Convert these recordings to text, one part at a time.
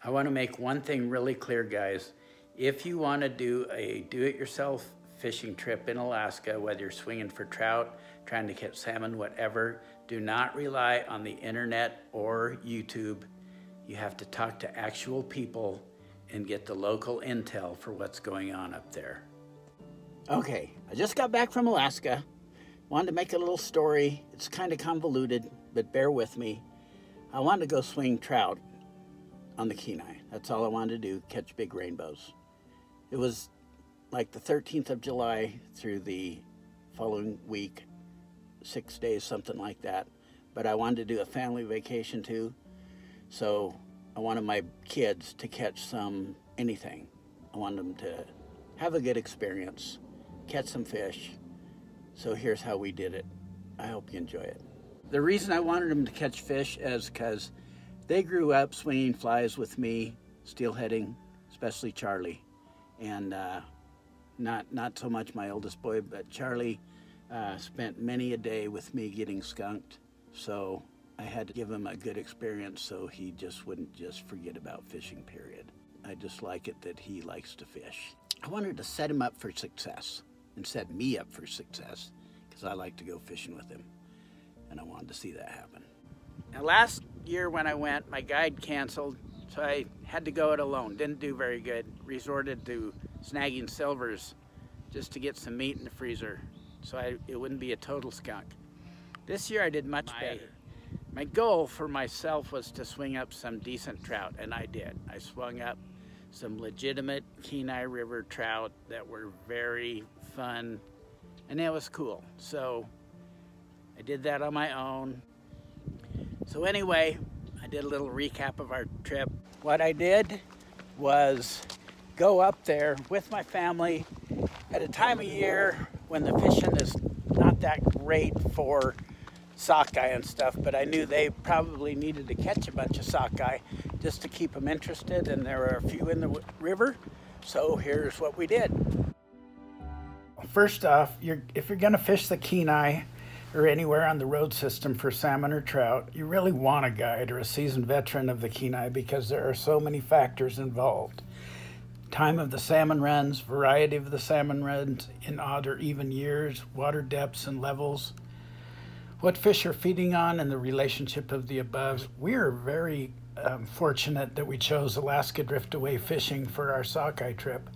I want to make one thing really clear, guys. If you want to do a do-it-yourself fishing trip in Alaska, whether you're swinging for trout, trying to catch salmon, whatever, do not rely on the internet or YouTube. You have to talk to actual people and get the local intel for what's going on up there. Okay, I just got back from Alaska. Wanted to make a little story. It's kind of convoluted, but bear with me. I wanted to go swing trout on the Kenai. That's all I wanted to do, catch big rainbows. It was like the 13th of July through the following week, 6 days, something like that. But I wanted to do a family vacation too. So I wanted my kids to catch anything. I wanted them to have a good experience, catch some fish. So here's how we did it. I hope you enjoy it. The reason I wanted them to catch fish is because they grew up swinging flies with me, steelheading, especially Charlie. And not so much my oldest boy, but Charlie spent many a day with me getting skunked. So I had to give him a good experience so he just wouldn't just forget about fishing, period. I just like it that he likes to fish. I wanted to set him up for success and set me up for success because I like to go fishing with him. And I wanted to see that happen. Now last year when I went, my guide canceled, so I had to go it alone. Didn't do very good. Resorted to snagging silvers just to get some meat in the freezer so it wouldn't be a total skunk. This year I did much better. My goal for myself was to swing up some decent trout, and I did. I swung up some legitimate Kenai River trout that were very fun, and it was cool. So I did that on my own. So anyway, I did a little recap of our trip. What I did was go up there with my family at a time of year when the fishing is not that great for sockeye and stuff, but I knew they probably needed to catch a bunch of sockeye just to keep them interested, and there were a few in the river, so here's what we did. First off, if you're gonna fish the Kenai or anywhere on the road system for salmon or trout, you really want a guide or a seasoned veteran of the Kenai because there are so many factors involved. Time of the salmon runs, variety of the salmon runs in odd or even years, water depths and levels, what fish are feeding on, and the relationship of the above. We are very fortunate that we chose Alaska driftaway fishing for our sockeye trip.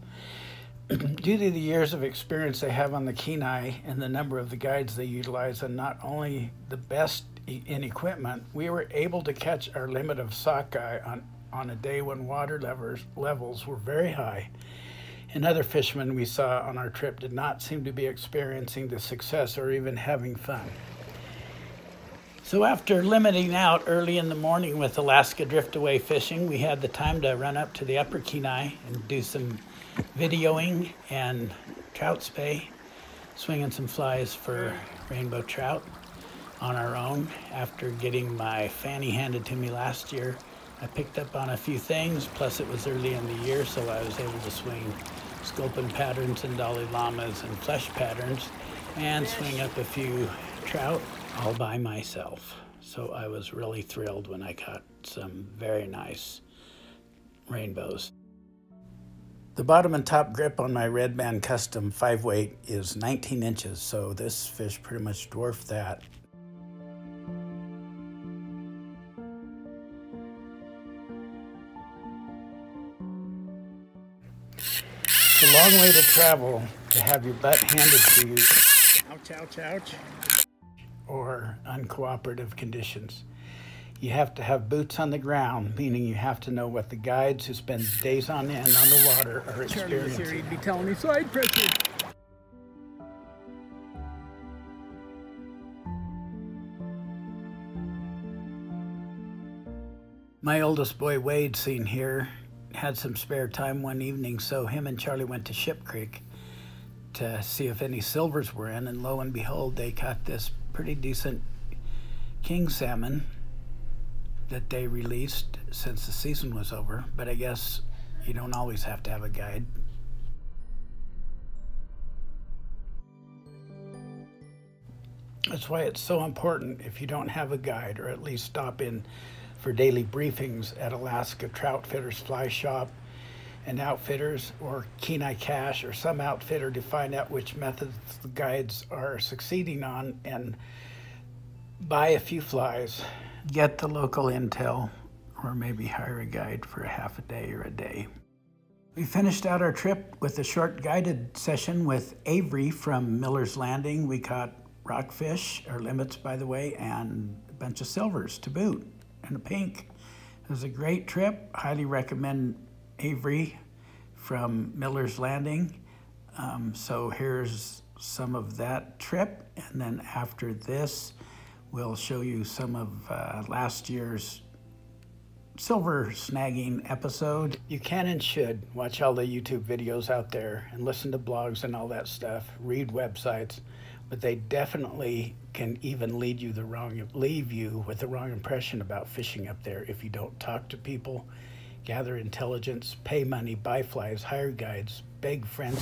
Due to the years of experience they have on the Kenai and the number of the guides they utilize, and not only the best in equipment, we were able to catch our limit of sockeye on a day when water levels were very high. And other fishermen we saw on our trip did not seem to be experiencing the success or even having fun. So after limiting out early in the morning with Alaska driftaway fishing, we had the time to run up to the upper Kenai and do some videoing and trout spay, swinging some flies for rainbow trout on our own. After getting my fanny handed to me last year, I picked up on a few things, plus it was early in the year, so I was able to swing sculpin patterns and Dalai Lamas and flesh patterns and swing up a few trout all by myself. So I was really thrilled when I caught some very nice rainbows. The bottom and top grip on my Red Band Custom 5-weight is 19 inches, so this fish pretty much dwarfed that. It's a long way to travel to have your butt handed to you. Ouch, ouch, ouch. Or uncooperative conditions. You have to have boots on the ground, meaning you have to know what the guides who spend days on end on the water are experiencing. Charlie, he'd be telling me side pressure. My oldest boy Wade, seen here, had some spare time one evening, so him and Charlie went to Ship Creek to see if any silvers were in, and lo and behold, they caught this pretty decent king salmon that they released since the season was over, but I guess you don't always have to have a guide. That's why it's so important if you don't have a guide, or at least stop in for daily briefings at Alaska Trout Fitters Fly Shop and Outfitters, or Kenai Cache, or some outfitter, to find out which methods the guides are succeeding on and buy a few flies. Get the local intel, or maybe hire a guide for a half a day or a day. We finished out our trip with a short guided session with Avery from Miller's Landing. We caught rockfish, or limits by the way, and a bunch of silvers to boot, and a pink. It was a great trip. Highly recommend Avery from Miller's Landing. So here's some of that trip, and then after this we'll show you some of last year's silver snagging episode. You can and should watch all the YouTube videos out there and listen to blogs and all that stuff, read websites, but they definitely can even leave you with the wrong impression about fishing up there if you don't talk to people, gather intelligence, pay money, buy flies, hire guides, beg friends.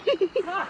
Ha ha ha!